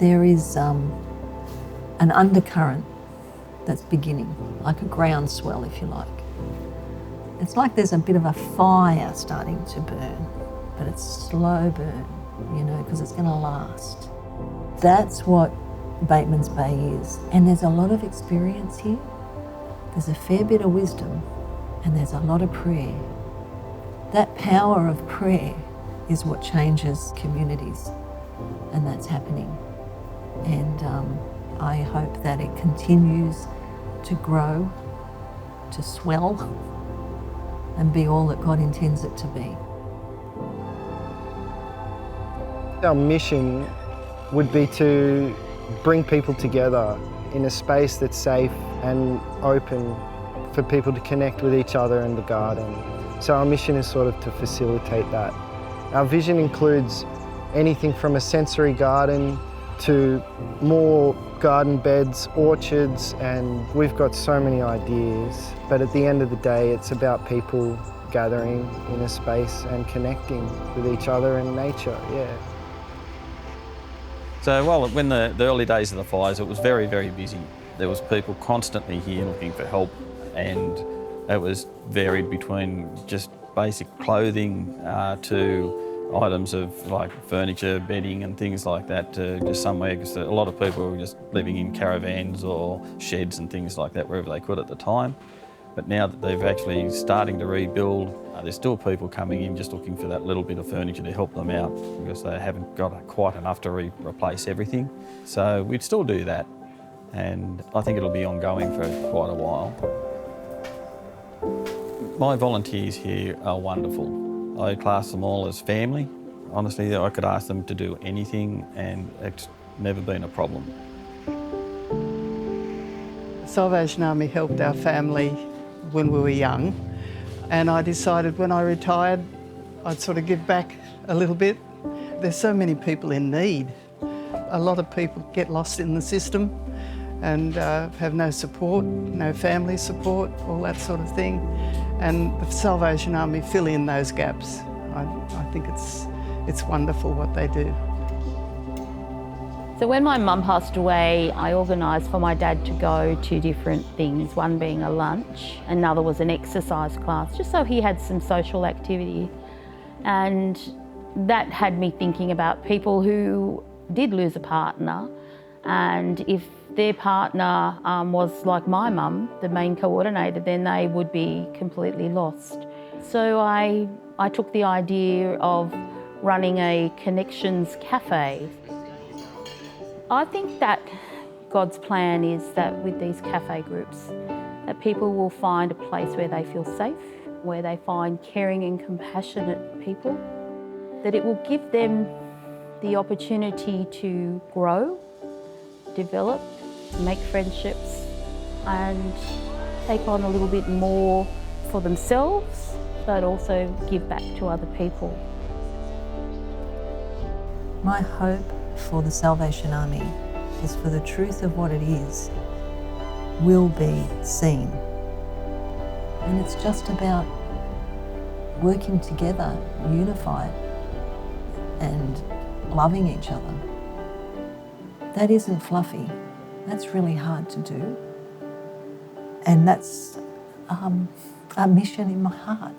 there is an undercurrent that's beginning, like a groundswell, if you like. It's like there's a bit of a fire starting to burn, but it's slow burn, you know, because it's going to last. That's what Batemans Bay is. And there's a lot of experience here. There's a fair bit of wisdom, and there's a lot of prayer. That power of prayer is what changes communities, and that's happening. And I hope that it continues to grow, to swell, and be all that God intends it to be. Our mission would be to bring people together in a space that's safe and open for people to connect with each other in the garden. So our mission is sort of to facilitate that. Our vision includes anything from a sensory garden to more garden beds, orchards, and we've got so many ideas. But at the end of the day, it's about people gathering in a space and connecting with each other and nature, yeah. So, well, when the early days of the fires, it was very, very busy. There was people constantly here looking for help, and it was varied between just basic clothing to items of like furniture, bedding and things like that, to just somewhere, because a lot of people were just living in caravans or sheds and things like that wherever they could at the time. But now that they've actually starting to rebuild, there's still people coming in just looking for that little bit of furniture to help them out, because they haven't got quite enough to replace everything. So we'd still do that, and I think it'll be ongoing for quite a while. My volunteers here are wonderful. I class them all as family. Honestly, I could ask them to do anything and it's never been a problem. The Salvation Army helped our family when we were young, and I decided when I retired I'd sort of give back a little bit. There's so many people in need. A lot of people get lost in the system and have no support, no family support, all that sort of thing. And the Salvation Army fill in those gaps. I think it's wonderful what they do. So when my mum passed away, I organised for my dad to go to different things, one being a lunch, another was an exercise class, just so he had some social activity. And that had me thinking about people who did lose a partner, and if their partner was like my mum, the main coordinator, then they would be completely lost. So I took the idea of running a connections cafe. I think that God's plan is that with these cafe groups, that people will find a place where they feel safe, where they find caring and compassionate people, that it will give them the opportunity to grow, develop, make friendships and take on a little bit more for themselves, but also give back to other people. My hope for the Salvation Army is for the truth of what it is will be seen. And it's just about working together, unified, and loving each other. That isn't fluffy. That's really hard to do. And that's a mission in my heart.